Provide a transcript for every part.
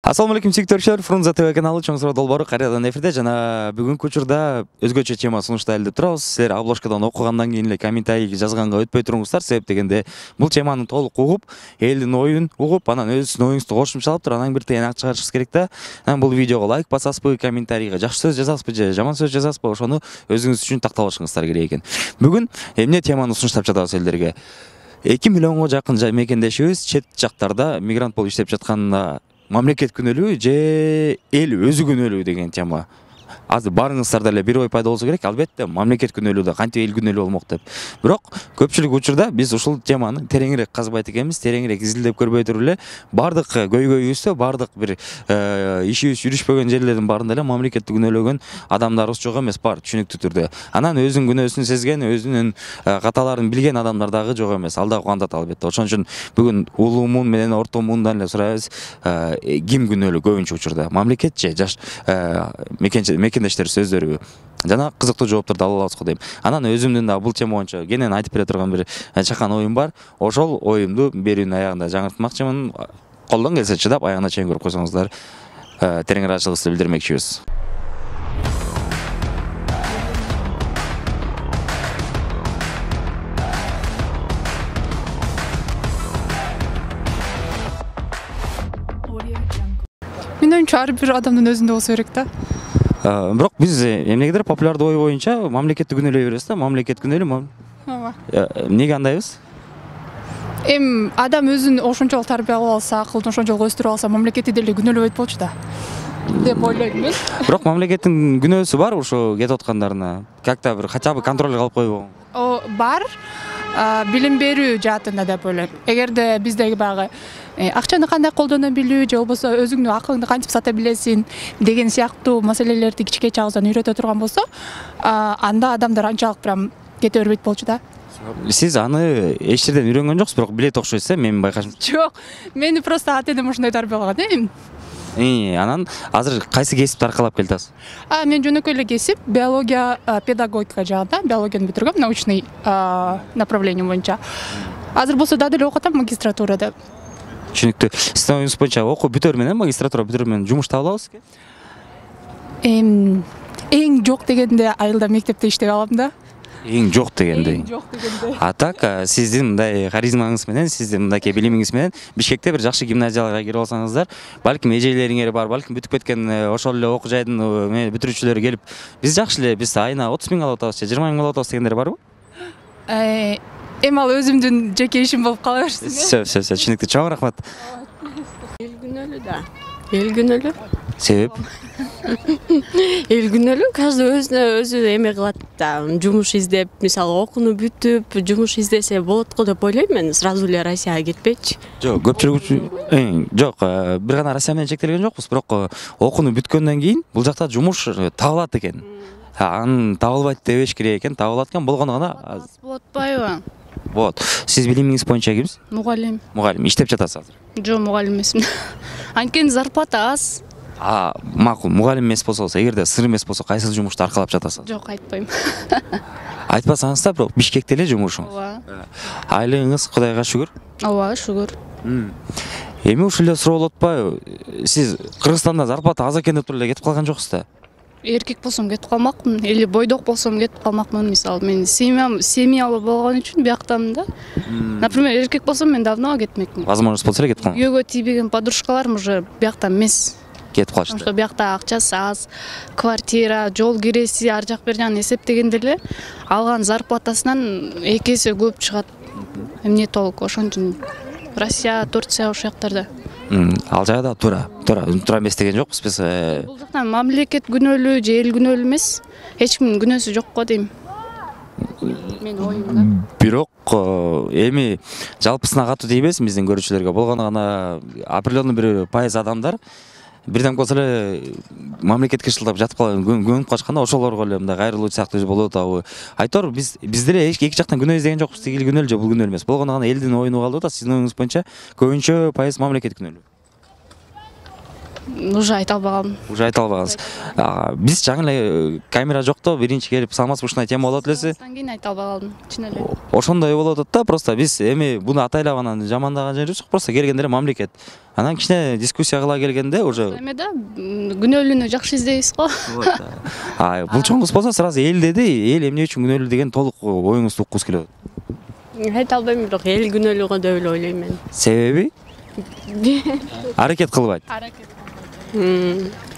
Assalamu алейкум сүйіктөршілер, Фрунзе ТВ каналы чоң долбары қариядан эфирде жана бүгүнкү учурда өзгөчө тема сунуштайлы турабыз. Силер обложкадан окугандан кийин эле комментарий жазганга өтпөй туруңуздар, себеп дегенде бул теманы толук угуп, элдин оюн угуп, анан өзүңүздүн оюңузду кошумчалап туруп, анан бир тыйнак чыгарышыбыз керек да. Анан бул видеого лайк басасызбы, комментарийге жакшы сөз жазасызбы же жаман сөз жазасызбы, ошону өзүңүз үчүн тактап алышыңыздар керек экен. Бүгүн эмне теманы сунуштап жатабыз элдерге? 2 миллионго жакын мекендешибиз чет жактарда мигрант болуп иштеп жатканына мамлекет күнөөлүү же эл өзү күнөөлүү деген тема. Азыр барыңыздарда эле бир ой пайда болсо керек, албетте мамлекет күнөөлүү да, кантип эл күнөөлүү болмок деп. Бирок көпчүлүк учурда биз ушул теманы тереңирээк казбайт экенбиз, тереңирээк изилдеп көрбөй туруп эле бардык көйгөйүбүздө, бардык бир ишибиз жүрүшпөгөн жерлердин баарында эле мамлекетти күнөөлөгөн адамдарыбыз жок эмес, бар, түшүнүктүү түрдө. Анан өзүнүн күнөөсүн сезген, өзүнүн каталарын билген адамдар дагы жок эмес. Ал дагы кубандат албетте. Ошон үчүн бүгүн улуу муун менен орто муундан эле сурайбыз, ким күнөөлүү көбүнчө учурда? Мамлекет же жаш мекендештер сөздөрүбү? Жана кызыктуу жоопторду ала алабыз го дейм. Анан өзүмдүн да бул тема боюнча кенен айтып бере турган бир чакан оюм бар. Ошол оюмду берүүнүн аягында жаңыртмакчымын. Колдон келсе чыдап аягына чейин көрүп койсоңуздар, терең ыраазычылыгыбызды билдирмекчибиз. Мен оюмча ар бир адамдын өзүндө болсо керек да. Бирок биз эмнегедир популярдуу ой боюнча мамлекетти күнөөлөй беребиз да, мамлекет күнөөлүү. Ооба. Эмнеге андайбыз? Адам өзүн ошончолук тарбиялап алса, акылдын ошончолук өстүрүп алса, мамлекетти деле күнөөлөбөйт болчу да. Деп ойлойм мен. Бирок мамлекеттин күнөөсү бар ушу кетип аткандарына. Как-то бир хотя бы контроль кылып койбогон. Бар. Билим берүү жаатында деп ойлойм. Эгерде биздеги баягы акчаны кандай колдоно билүү же болбосо өзүңдүн акылыңды кантип сата билесиң деген сыяктуу маселелерди кичинекей чагыбыздан үйрөтө турган болсо, анда адамдар анчалык прям кете бербейт болчу да. Сиз аны эч жерден үйрөнгөн жоксуз, бирок билет окшойсуз, менин байкашым. Жок, мени просто ата-энем ошондой тарбиялаган. Анан азыр кайсы кесипти аркалап келатасыз? Мен жөнөкөй эле кесип, биология, педагогика жагында, биологияны бүтүргөм, научный направление боюнча. Азыр болсо дагы деле окутам магистратурада. Түшүнүктүү. Сиздин оюңуз боюнча окуу бүтөр менен, магистратура бүтөр менен жумуш таба алабызбы? Эң жок дегенде айылда мектепте иштеп алам да. Эң жок дегенде. А так, сиздин мындай харизмаңыз менен, сиздин мындайкей билимиңиз менен Бишкекте бир жакшы гимназияларга кирип алсаңыздар, балким эжелериңер бар, балким бүтүп кеткен ошол эле окуу жайдын бүтүрүүчүлөрү келип, биз жакшы эле, биз айына 30 000 алып атабыз же 20 000 алып атабыз дегендер барбы? Ал өзүмдүн жеке ишим болуп кала берсин. Түшүнүктүү. Чоң рахмат. Эл күнөөлүү да. Эл күнөөлүү. Себеп? Эл күнөөлүү, каждый өзүнө өзү эме кылат да, жумуш издеп, мисалы окууну бүтүп, жумуш издесе болот го деп ойлойм мен. Сразу эле Россияга кетпечи. Жок, көпчүлүк жок, бир гана Россия менен чектелген жокпуз, бирок окууну бүткөндөн кийин бул жакта жумуш табылат экен. Анын табылбайт дебеш керек экен, табылат экен, болгону гана болот атпайбы? Вот. Сиз билимиңиз боюнча кимсиз? Мугалим. Мугалим. Иштеп жатасыз азыр? Жок, мугалим эмесмин. Анткени зарплата аз. Макул, мугалим эмес болсо, эгерде сыр эмес болсо, кайсы жумушту аркалап жатасыз? Жок, айтпайм. Айтпасаңыз да, бирок Бишкекте эле жумушуңуз. Ооба. Айлыгыңыз Кудайга шүгүр. Ооба, шүгүр. Эми ушул эле суроо болуп атпайбы? Сиз Кыргызстанда зарплата аз экен деп туруп эле кетип калган жоксуз да? Эркек болсом кетип калмакмын, или бойдок болсом кетип калмакмын. Мисалы, мен семьялуу болгон үчүн бияктамын да. Например, эркек болсом мен давно кетмекмин. Возможность болсо эле кетип калган. Күйөөгө тийбеген подружкаларым уже биякта эмес. Кетип калышты. Ошо биякта акчасы аз, квартира, жол киреси, ар жак бер жагын эсептегенде эле алган зарплатасынан 2 эсе көп чыгат. Эмне толук, ошон үчүн Россия, Турция ошол жактарда. Ал жагда туура эмес деген жокпуз биз. Бул жакта мамлекет күнөөлүү же эл күнөөлүү эмес, эч кимдин күнөөсү жок го дейм. Мен оюмда. Бирок эми жалпысына катуу тийбесин биздин көрүүчүлөргө, болгону гана определенный бир пайыз адамдар бирден болсо эле мамлекетке шылдап жатып калган, көнүп калышканда ошолорго эле мындай кайрылуу сыяктуу болуп атабы? Айтор, биз деле эки жактан күнөө издеген жокпуз. Тигил күнөөлүү же бул күнөөлүү эмес. Болгону гана элдин оюну калды да, сиздин оюңуз боюнча көбүнчө пайыз мамлекет күнөөлүү. уже айта албагам. Уже айта албагансыз. Биз жаңы эле камера жокто биринчи келип салмас ушундай тема болот элеси. Андан кийин айта албагам, чын эле. Ошондой болуп атат да, просто биз эми буну атайлап анан жамандаган жерибиз жок, просто келгенде эле мамлекет. Анан кичине дискуссия кыла келгенде уже Эме да күнөөлүүнү жакшы издейбиз го. бул чоң кыз болсо сразу эл деди, эл эмне үчүн күнөөлүү деген толук оюңузду уккубуз келип атат. Айта албайм, бирок эл күнөөлүүгө деп эле ойлойм мен. Себеби? Аракет кылбайт.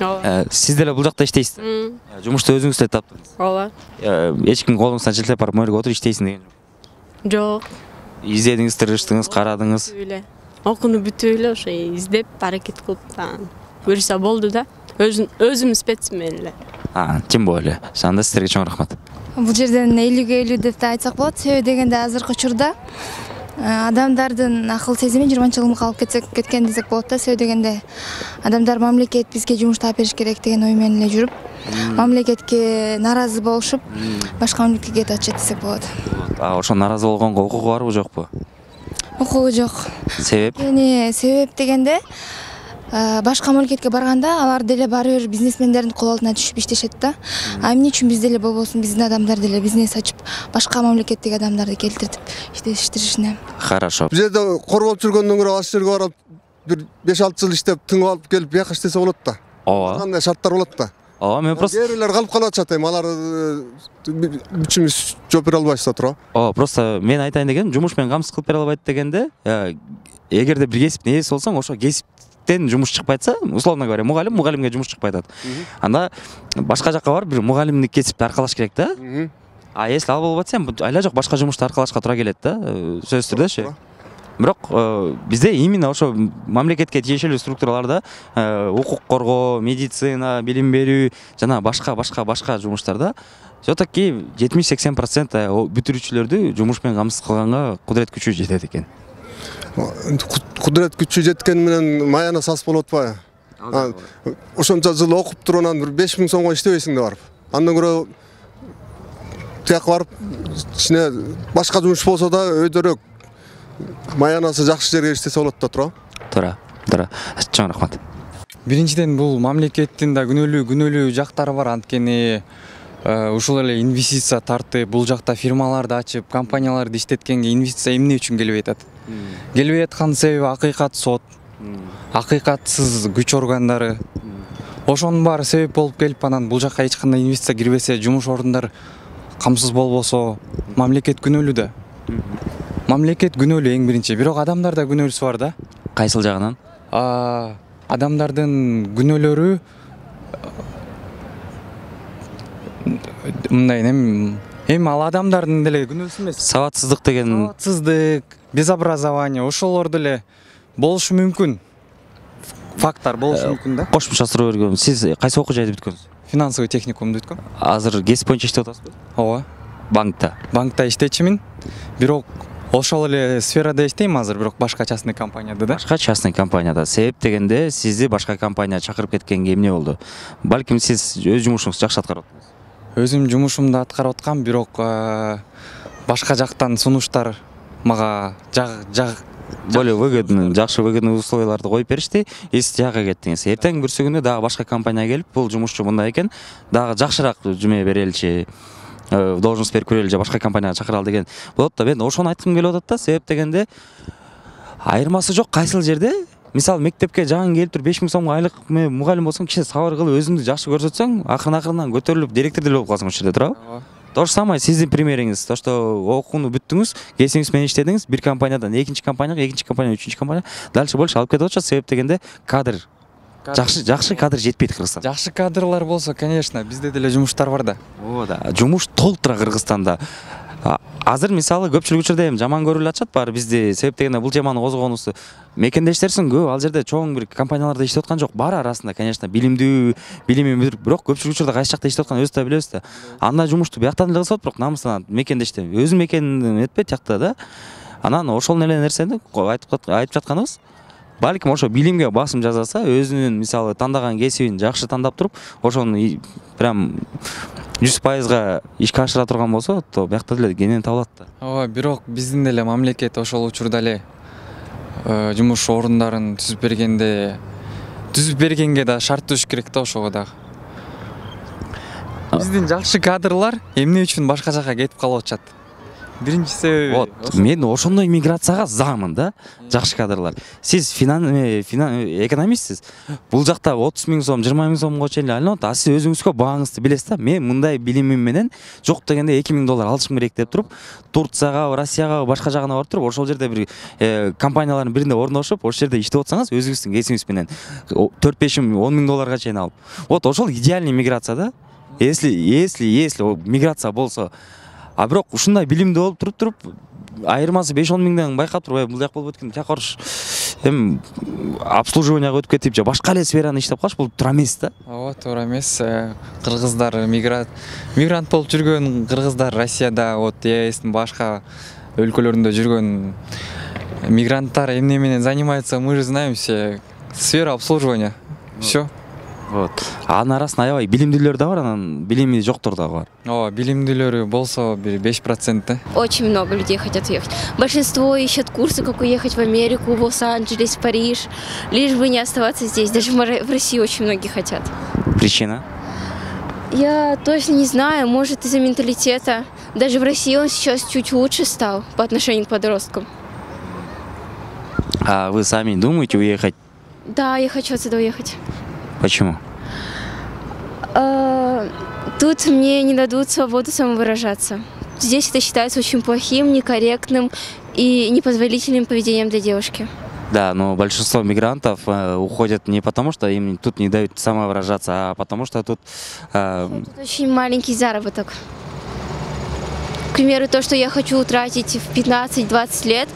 Ооба. Сиз деле бул жакта иштейсиз. Жумушту өзүңүз эле таптыңыз. Ооба. Эч ким колуңуздан жылтеп барып мөргө отур иштейсиң деген жок. Жок. Издедиңиз, тырыштыңыз, карадыңыз. Окууну бүтүп эле ошо издеп, аракет кылып буюрса болду да. Өзүм спецмен эле. Тем более. Анда сиздерге чоң рахмат. Бул жерден 50-50 деп да айтсак болот. Себеби дегенде азыркы учурда адамдардын акыл сезими 20-жылга калып кеткен десек болот да. Себеби дегенде адамдар мамлекет бизге жумуш таап бериш керек деген ой менен эле жүрүп, мамлекетке наразы болушуп, башка мамлекетке кетип атышат десек болот. Ошо наразы болгонго укугу барбы жокпу? Укугу жок. Себеп? Себеп дегенде башка мамлекетке барганда алар деле баары бир бизнесмендердин кол алдына түшүп иштешет да. Эмне үчүн биз деле болбосун, биздин адамдар деле бизнес ачып, башка мамлекеттеги адамдарды келтиртип иштештеришине. Хорошо. Бул жерде корбоп жүргөндөн көрө ал жерге барып бир 5-6 жыл иштеп, тыңып алып келип бияка иштесе болот да. Ооба. Кандай шарттар болот да. Ооба, мен просто Кээбирлер калып калып атышат эми, алар бүчүмүз жооп бере албайбыз да туурабы? просто мен айтайын дегеним, жумуш менен камсыз кылып бере албайт дегенде, эгерде бир кесиптин ээси болсоң, ошо кесиптен жумуш чыкпай атса, условно говоря, мугалимге жумуш чыкпай атат. Анда башка жакка барып бир мугалимдик кесипти аркалаш керек да. Если ал болуп атса, айла жок башка жумушту аркалашка туура келет да, сөзсүз түрдөчү. Бирок бизде именно ошо мамлекетке тиешелүү структураларда укук коргоо, медицина, билим берүү жана башка жумуштарда все-таки 70-80% бүтүрүүчүлөрдү жумуш менен камсыз кылганга кудурет күчү жетет экен. Кудурет күчү жеткени менен маяна сас болуп атпайбы? Ошончо жыл окуп туруп анан бир 5000 сомго иштебейсиң да барып. Андан көрө тияка барып кичине башка жумуш болсо да өйдөрөөк маянасы жакшы жерге иштесе болот да туурабы? Туура. Чоң рахмат. Биринчиден бул мамлекеттин да күнөөлүү жактары бар, анткени ушул эле инвестиция тартып, бул жакта фирмаларды ачып, компанияларды иштеткенге инвестиция эмне үчүн келбей атат? Келбей аткан себеби акыйкат сот, акыйкатсыз күч органдары. Ошонун баары себеп болуп келип, анан бул жакка эч кандай инвестиция кирбесе, жумуш орундар камсыз болбосо, мамлекет күнөөлүү да. Мамлекет күнөөлүү эң биринчи, бирок адамдарда күнөөлүсү бар да. Кайсыл жагынан? Адамдардын күнөөлөрү мындай эми ал адамдардын деле күнөөсү эмес. Сабатсыздык деген. Сабатсыздык, без образования, ошолор деле болушу мүмкүн. Фактар болушу мүмкүн да. Кошумча суроо бергем. Сиз кайсы окуу жайды бүткөнсүз? Финансовый техникумду бүткөм. Азыр кесип боюнча иштеп атасызбы? Ооба. Банкта иштечимин. Бирок ошол эле сферада иштейм азыр, бирок башка частный компанияда да. Башка частный компанияда. Себеп дегенде сизди башка компания чакырып кеткенге эмне болду? Балким сиз өз жумушуңузду жакшы аткарып атасыз. Өзүм жумушумду аткарып аткам, бирок башка жактан сунуштар мага более выгодный, жакшы выгодный условияларды коюп беришти. Сиз тияка кеттиңиз. Эртең бүрсү күнү дагы башка компания келип, бул жумушчу мындай экен, дагы жакшыраак жуме береличи, должность берип көрөлү же башка компанияга чакыралы деген болот да. Мен ошону айткым келип атат да. Себеп дегенде айырмасы жок кайсыл жерде. Мисалы мектепке жаңы келип туруп 5000 сомго айлык мугалим болсоң, кичине сабыр кылып өзүңдү жакшы көрсөтсөң, акырын-акырынан көтөрүлүп директор деле болуп каласың ошол жерде, туурабы? То же самое сиздин примериңиз, то что окууну бүттүңүз, кесибиңиз менен иштедиңиз, бир компаниядан экинчи компанияга, үчүнчү компания, дальше больше алып кетип атышат. Себеп дегенде кадр жакшы кадр жетпейт Кыргызстанда. Жакшы кадрлар болсо, конечно, бизде деле жумуштар бар да. Ооба, жумуш толтура Кыргызстанда. Азыр мисалы көпчүлүк учурда эми жаман көрүлүп атышат баары бизди. Себеп дегенде бул теманы козгонубузду мекендештерсиң көп, ал жерде чоң бир компанияларда иштеп аткан жок. Баары арасында, конечно, билими бирок көпчүлүк учурда кайсы жакта иштеп атканын өзүбүз да билебиз да. Анда жумушту бияктан эле кылышат, бирок намыстанат мекендеште. Өзү мекенин этпейт жакта да. Анан ошол эле нерсени айтып жатканыбыз, балким ошо билимге басым жасаса, өзүнүн мисалы тандаган кесибин жакшы тандап туруп, ошону прям 100%га ишке ашыра турган болсо, то биякта деле кенен табылат да. Ооба, бирок биздин деле мамлекет ошол учурда эле жумуш орундарын түзүп бергенде түзүп бергенге да шарт түзүш керек да ошого дагы. Биздин жакшы кадрлар эмне үчүн башка жака кетип калып атышат? Биринчи себеби Вот мен ошондой миграцияга замын да, жакшы кадрлар. Сиз экономистсиз. Бул жакта 30 000 сом, 20 000 сомго чейин айланат. А сиз өзүңүзгө багыңызды билесиз да. Мен мындай билимим менен жок дегенде 2000 доллар алышым керек деп туруп, Турцияга, Россияга, башка жагына барып туруп, ошол жерде бир компаниялардын биринде орношуп, ошол жерде иштеп отсаңыз, өзүңүздүн кесибиңиз менен 4-5 10 000 долларга чейин алып. Вот ошол идеальный миграция да. Если миграция болсо, а бирок ушундай билимди болуп туруп айырмасы 5-10 миңден байкап туруп, бул жак болуп өткөн тияка коруш эми обслуживанияга өтүп кетип же башка эле сфераны иштеп калыш, бул туура эмес да. Ооба, туура эмес. Кыргыздар мигрант болуп жүргөн кыргыздар Россияда, вот ЕСтин башка өлкөлөрүндө жүргөн мигранттар эмне менен занимается, мы же знаем все. Сфера обслуживания. Всё. Вот. Анын арасында аябай билимдүүлөр да бар, анан билими жоктор да бар. Ооба, билимдүүлөрү болсо бир 5% да. Очень много людей хотят уехать. Большинство ищет курсы, как уехать в Америку, в Лос-Анджелес, в Париж, лишь бы не оставаться здесь. Даже в России очень многие хотят. Причина? Я точно не знаю, может из-за менталитета. Даже в России он сейчас чуть лучше стал по отношению к подросткам. А вы сами думаете уехать? Да, я хочу отсюда уехать. Почему? Тут мне не дадут свободу самовыражаться. Здесь это считается очень плохим, некорректным и непозволительным поведением для девушки. Да, но большинство мигрантов уходят не потому, что им тут не дают самовыражаться, а потому что тут... Тут очень маленький заработок. К примеру, то, что я хочу утратить в 15-20 лет,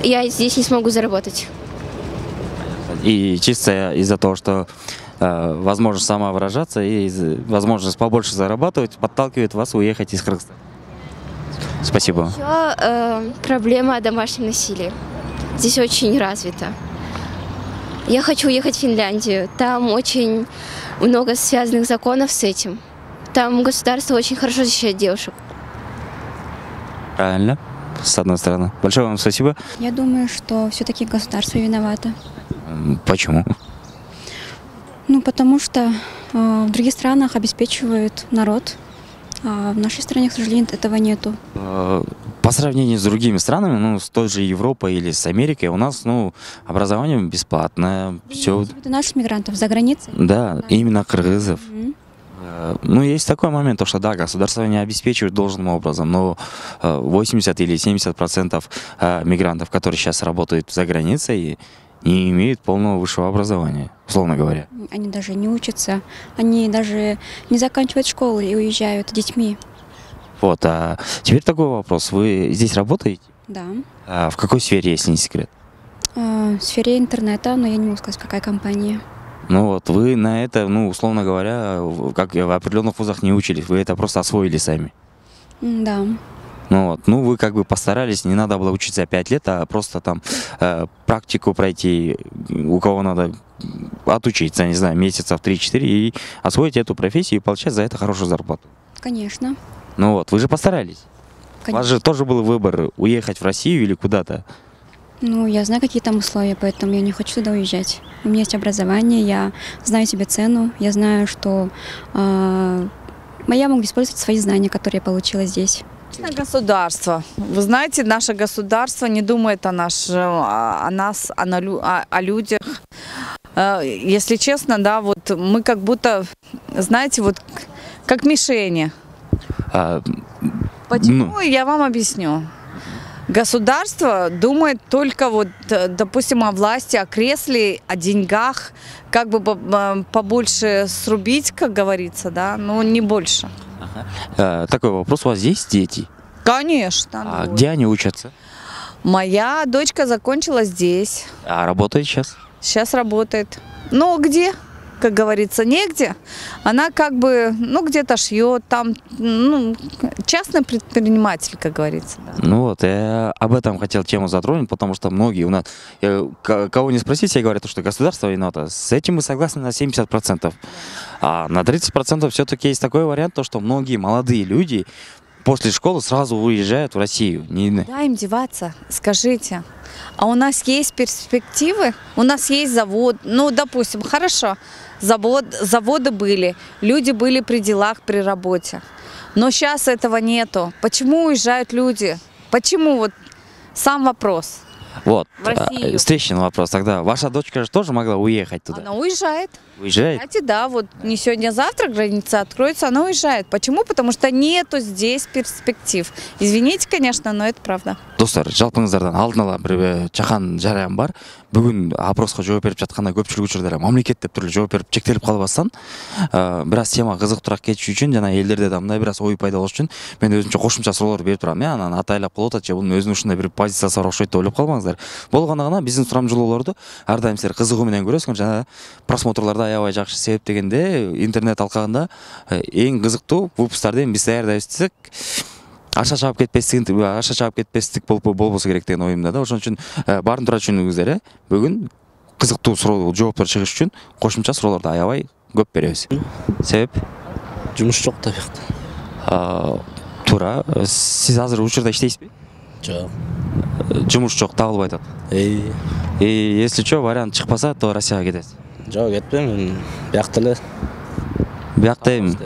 я здесь не смогу заработать. И чисто из-за того, что возможность самовыражаться и возможность побольше зарабатывать подталкивает вас уехать из Кыргызстана. Спасибо. Еще проблема о домашнем насилии. Здесь очень развито. Я хочу уехать в Финляндию. Там очень много связанных законов с этим. Там государство очень хорошо защищает девушек. Правильно, с одной стороны. Большое вам спасибо. Я думаю, что все-таки государство виновато. Почему? Ну, потому что в других странах обеспечивают народ, а в нашей стране, к сожалению, этого нету. По сравнению с другими странами, ну, с той же Европой или с Америкой, у нас, ну, образование бесплатное. Все. Это наших мигрантов за границей? Да, именно кыргызов. Ну, есть такой момент, то, что да, государство не обеспечивает должным образом, но 80 или 70% мигрантов, которые сейчас работают за границей, не имеют полного высшего образования, условно говоря. Они даже не учатся, они даже не заканчивают школу и уезжают с детьми. Вот, а теперь такой вопрос. Вы здесь работаете? Да. А в какой сфере, если не секрет? В сфере интернета, но я не могу сказать, какая компания. Ну вот, вы на это, ну, условно говоря, как в определенных вузах не учились, вы это просто освоили сами. Да. Ну вот, ну вы как бы постарались, не надо было учиться 5 лет, а просто там практику пройти, у кого надо отучиться, не знаю, месяцев 3-4 и освоить эту профессию и получать за это хорошую зарплату. Конечно. Ну вот, вы же постарались. Конечно. У вас же тоже был выбор, уехать в Россию или куда-то. Ну, я знаю, какие там условия, поэтому я не хочу туда уезжать. У меня есть образование, я знаю себе цену, я знаю, что я могу использовать свои знания, которые я получила здесь. Государство. Вы знаете, наше государство не думает о нас, о людях. Если честно, да, вот мы как будто, знаете, вот как мишени. Почему? Я вам объясню. Государство думает только, вот, допустим, о власти, о кресле, о деньгах, как бы побольше срубить, как говорится, да, но не больше. Такой вопрос, у вас есть дети? Конечно. А где они учатся? Моя дочка закончила здесь. А работает сейчас? Сейчас работает. Ну, где? Как говорится, негде. Она как бы, ну, где-то шьет, там, ну, частный предприниматель, как говорится. Да. Ну вот, я об этом хотел тему затронуть, потому что многие у нас, кого не спросить, все говорят, что государство виновато. С этим мы согласны на 70%. А на 30% все-таки есть такой вариант, то, что многие молодые люди после школы сразу уезжают в Россию. Куда им деваться? Скажите. А у нас есть перспективы? У нас есть завод. Ну, допустим, хорошо. Заводы были. Люди были при делах, при работе. Но сейчас этого нету. Почему уезжают люди? Почему? Вот сам вопрос. Вот. В Россию. Встречный вопрос. Тогда ваша дочка же тоже могла уехать туда? Она уезжает. Уезжает? Кстати, да, вот не сегодня, а завтра граница откроется, она уезжает. Почему? Потому что нету здесь перспектив. Извините, конечно, но это правда. Достар, жалпыңыздардан алдын ала бір чақан жараян бар. Бүгін опросқа жооп беріп жатқанда көпчүлүк учурда мамлекет деп түрлі жооп беріп чектелип калбастан, бираз тема кызыктуураак кетиш үчүн жана элдерде да мындай бираз ой пайда болуш үчүн мен өзүмчө кошумча суроолор берип турам. Анан атайлап калып атат же бунун өзүнүн ушундай бир позициясы бар окшойт деп ойлоп калбаңыздар. Болгондо гана биздин сурамжылоолорду ар дайым силер кызыгуу менен көрөсүңөр жана просмотрлорду аябай жакшы себеп дегенде интернет алкагында эң кызыктуу выпустарды биз даярдайбыз десек аша чаап кетпестик болбосо керек деген оюмда да. Ошон үчүн баарын туура түшүнүңүздөр. Бүгүн кызыктуу суроо жооптор чыгыш үчүн кошумча суроолорду аябай көп беребиз. Себеп жумуш жок да бияқта. Туура. Сиз азыр учурда иштейсизби? Жок. Жумуш жок, табылбай атат. Если чо вариант чыкпаса, то Россияга кетесиз. Жок, кетпейм. Биякта эле. Биякта эми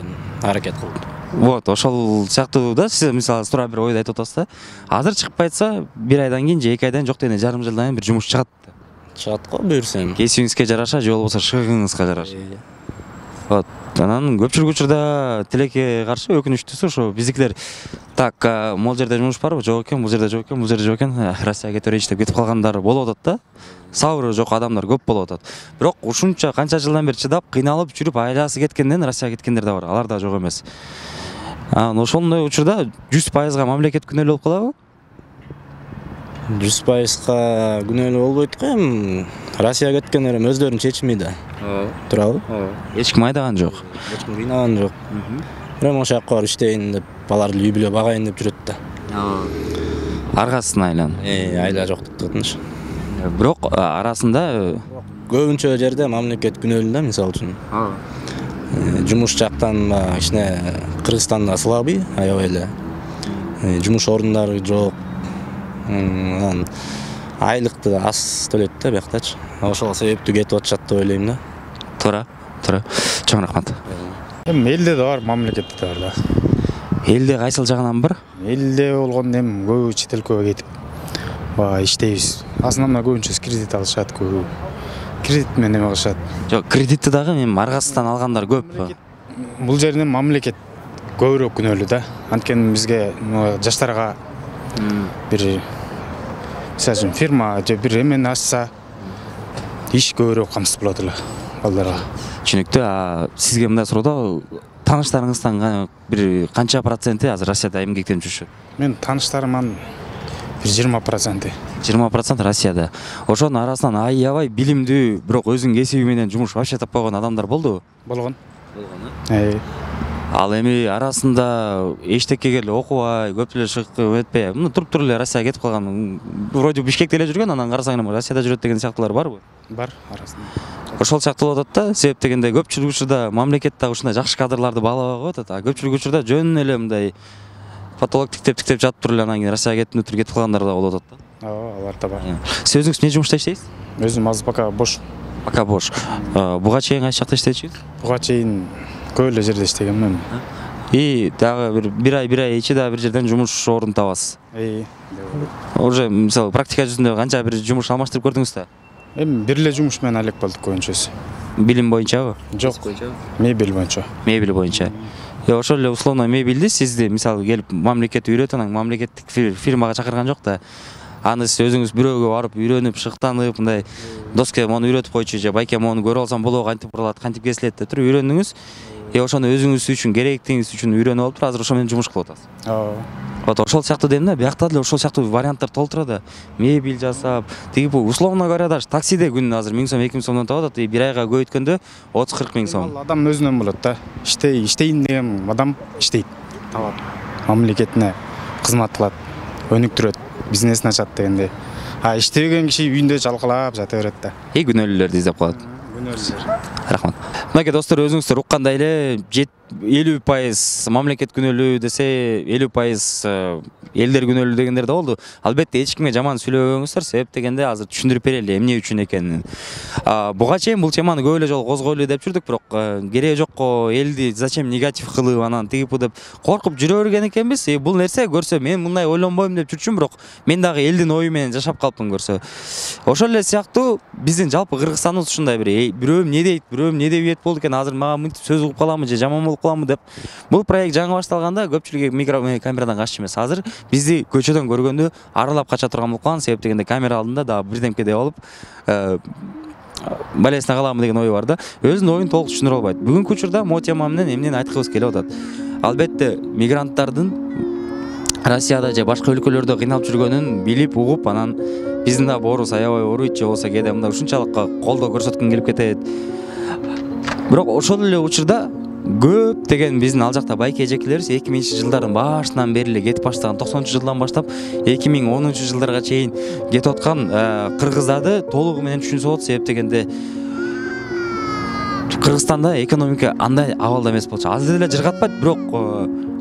аракет кылып. Вот, ошол сыяктуу да. Сиз мисалы туура бир ойду айтып атасыз да. Азыр чыгып атса, 1 айдан кийин же 2 айдан жок дегенде жарым жылдан кийин бир жумуш чыгат. Чыгат го буюрсам. Кесибиңизге жараша же болбосо шыгыңызга жараша. Вот. Анан көпчүлүк учурда тилекке каршы өкүнүчтүүсү ошо биздикилер так, могул жерде жумуш барбы? Жок экен, бул жерде жок экен, бул жерде жок экен. Россияга кете берейинчи деп кетип калгандар болуп атат да. Сабыры жок адамдар көп болуп атат. Бирок ушунча канча жылдан бери чыдап, кыйналып жүрүп айласы кеткенден Россияга кеткендер да бар. Алар да жок эмес. Ошондой учурда 100% мамлекет күнөөлүү болуп калабы? 100%га күнөөлүү болбойт го эми. Россияга кеткендер эми өздөрүнүн чечими да. Туурабы? Эч ким айдаган жок. Эч ким кыйнаган жок. Бирок ошол жакка барып иштейин деп, аларды үй бүлө багайын деп жүрөт да. Аргасына айлан. Айла жок деп турдунуш. Бирок арасында көбүнчө жерде мамлекет күнөөлүү да, мисалы үчүн. Жумуш жактан кичине Кыргызстанда слабый, аябай эле. Жумуш орундары жок. Айлыкты аз төлөйт да бияктачы. Ошол себептүү кетип атышат деп ойлойм да. Туура. Чоң рахмат. Эми элде да бар, мамлекетте да бар да. Элде кайсыл жагынан бар? Элде болгондо эми көбү чет өлкөгө кетип иштейбиз. Основной көбүнчөсү кредит алышат, көбү. Кредит менен эме кылышат. Жок, кредитти дагы мен аргасынан алгандар көп. Бул жерден мамлекет көбүрөөк күнөөлүү да. Анткени бизге жаштарга бир мисалы фирма же бир эмени ачса иш көбүрөөк камсыз болот эле балдарга. Түшүнүктүү. Сизге мындай суроодо тааныштарыңыздан бир канча проценти азыр Россияда эмгектенип жүрүшөт? Мен тааныштарыман бир 20%. 20% Россияда. Ошонун арасынан аябай билимдүү, бирок өзүнүн кесиби менен жумуш вообще таппай койгон адамдар болдубу? Болгон. Ал эми арасында эчтекеге эле окубай, көп эле чыгып өтпөй, туруп эле Россияга кетип калган, вроде Бишкекте эле жүргөн, анан карасаң Россияда жүрөт деген сыяктуулар барбы? Бар, арасында. Ошол сыяктуу болуп атат да. Себеп дегенде көпчүлүк учурда мамлекет да ушундай жакшы кадрларды баалабай коет атат. Көпчүлүк учурда жөн эле мындай потолок тиктеп жатып туруп эле анан кийин Россияга кетип калгандар да болуп атат да. Алар да бар. Сиз өзүңүз эмне жумушта иштейсиз? Өзүм азыр пока бош. Пока бош. Буга чейин кайсы жакта иштечүсүз? Буга чейин көп эле жерде иштегенмин. Дагы бир ай ичи дагы бир жерден жумуш орун табасыз. Уже мисалы практика жүзүндө канча бир жумуш алмаштырып көрдүңүз да? Эми бир эле жумуш менен алек болдук көбүнчөсү. Билим боюнчабы? Жок, мебель боюнча. Мебель боюнча. Ошол эле условно мебелди сизди мисалы келип мамлекет үйрөтүп, анан мамлекеттик фирмага чакырган жок да. Аны сиз өзүңүз бирөөгө барып үйрөнүп, шыктанып, мындай доске мону үйрөтүп койчу же байке мону көрүп алсам болобу, кантип курулат, кантип кесилет деп туруп үйрөндүңүз. Ошону өзүңүз үчүн керектигиңиз үчүн үйрөнүп алып туруп азыр ошо менен жумуш кылып атасыз. Вот ошол сыяктуу дейм да, биякта деле ошол сыяктуу варианттар толтура да. Мебель жасап, тиги бул условно говоря даже таксиде күнүнө азыр 1000 сом, 2000 сомдон табат атат, бир айга көбөйткөндө 30-40 миң сом. Адам өзүнөн болот да. Иштейин деген адам иштейт. Табат. Мамлекетине кызмат кылат, өнүктүрөт, бизнесин ачат дегенде. Иштебеген киши үйүндө жалкалап жата берет да. Күнөөлүүлөрдү издеп калат. Рахмат. Мынакей достор, өзүңүздөр уккандай эле 50% мамлекет күнөөлүү десе 50% элдер күнөөлүү дегендер да болду. Албетте эч кимге жаман сүйлөбөңүздөр, себеп дегенде азыр түшүндүрүп берели эмне үчүн экенин. Буга чейин бул теманы көп эле жолу козгойлу деп жүрдүк, бирок кереги жокко элди зачем негатив кылып анан тигип деп коркуп жүрө берген экенбиз. Бул нерсе көрсө мен мындай ойлонбойм деп жүрчүмүн, бирок мен дагы элдин ою менен жашап калыпмын көрсө. Ошол эле сыяктуу биздин жалпы Кыргызстаныбыз ушундай бирөө эмне дейт, бирөө эмне деп ийет болду экен, азыр мага мынтип сөз угуп каламы же жаман болуп каламы деп. Бул проект жаңы башталганда көпчүлүгү камерадан каччу эмес. Азыр бизди көчөдөн көргөндө аралап кача турган болуп калган, себеп дегенде камера алдында дагы бирдемке деп алып балесине каламы деген ой бар да. Өзүнүн оюн толук түшүндүрө албайт. Бүгүнкү учурда мо тема менен эмнени айткыбыз келип атат. Албетте мигранттардын Россияда же башка өлкөлөрдө кыйналып жүргөнүн билип угуп, анан биздин да боорубуз аябай ооруйт, же болбосо кээде мындай ушунчалык колдоо көрсөткүн келип кетет. Бирок ошол эле учурда көп деген биздин ал жакта байке эжекелерибиз 2000-жылдардын башынан бери эле кетип баштаган, 90-жылдан баштап 2010-жылдарга чейин кетип аткан кыргыздарды толугу менен түшүнсө болот, себеп дегенде Кыргызстанда экономика андай абалда эмес болчу. Азыр эле жыргатпайт, бирок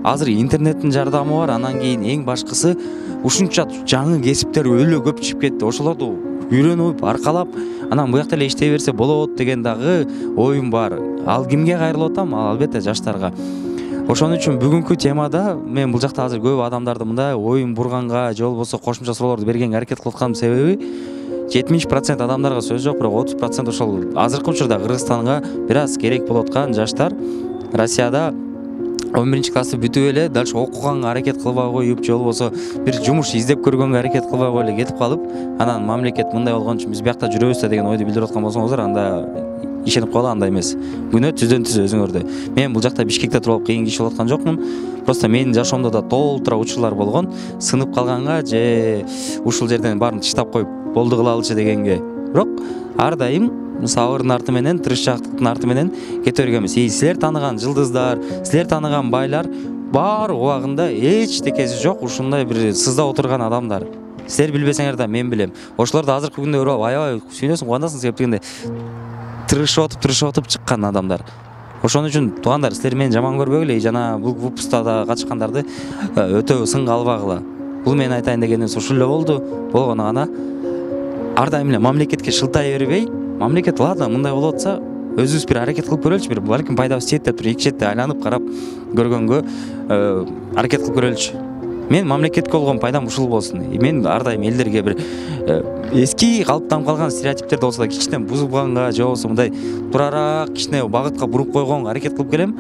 азыр интернеттин жардамы бар, анан кийин эң башкысы ушунча жаңы кесиптер өлө көп чыгып кетти. Ошолорду үйрөнүп, аркалап, анан буякта эле иштей берсе болот деген дагы оюм бар. Ал кимге кайрылып атам? Албетте жаштарга. Ошон үчүн бүгүнкү темада мен бул жакта азыр көп адамдарды мындай оюн бурганга же болбосо кошумча суроолорду бергенге аракет кылып атканын себеби 70% адамдарга сөз жок, бирок 30% ошол азыркы учурда Кыргызстанга бир аз керек болуп аткан жаштар Россияда 11-классты бүтүп эле дальше окуганга аракет кылбай коюп, же болбосо бир жумуш издеп көргөнгө аракет кылбай коюп эле кетип калып, анан мамлекет мындай болгон үчүн биз биякта жүрөбүз да деген ойду билдирип аткан болсоңуздар, анда ишенип кала, андай эмес. Күнөө түздөн түз өзүңөрдө. Мен бул жакта Бишкекте туруп кыйын киши болуп аткан жокмун. Просто менин жашоомдо да толтура учурлар болгон, сынып калганга же ушул жерден баарын тыштап коюп болду кылалычы дегенге. Бирок ар дайым сабырдын арты менен, тырышчаактыктын арты менен кете бергенбиз. Силер тааныган жылдыздар, силер тааныган байлар бар убагында эч текеси жок ушундай бир сыздап отурган адамдар. Силер билбесеңер да мен билем. Ошолорду азыркы күндө көрүп аябай сүйнөсүң, кубандасың, себеп дегенде тырышып отуп чыккан адамдар. Ошон үчүн туугандар, силер мени жаман көрбөгүлө, жана бул выпуска да катышкандарды өтө сынга албагыла. Бул мен айтайын дегеним ушул эле болду. Болгону гана ар дайым эле мамлекетке шылтай бербей, мамлекет ладно мындай болуп атса, өзүбүз бир аракет кылып көрөлүчү, бир балким пайдабыз тиет деп туруп эки четте айланып карап көргөнгө аракет кылып көрөлүчү. Мен мамлекетке болгон пайдам ушул болсун. Мен ар дайым элдерге бир эски калыптанып калган стереотиптерди болсо да кичине бузулганга, же болбосо мындай турарак кичине багытка буруп койгонго аракет кылып келем.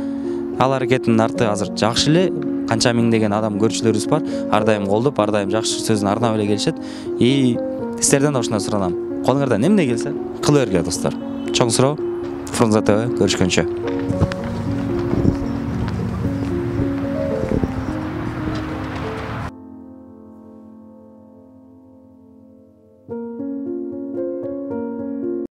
Ал аракеттин арты азыр жакшы эле, канча миңдеген адам көрүүчүлөрүбүз бар, ар дайым колдоп, ар дайым жакшы сөзүн арнап эле келишет. Силерден да ушундай суранам. Колуңардан эмне келсе кыла бергиле достор. Чоң суроо, Фрунзе ТВ, көрүшкөнчө.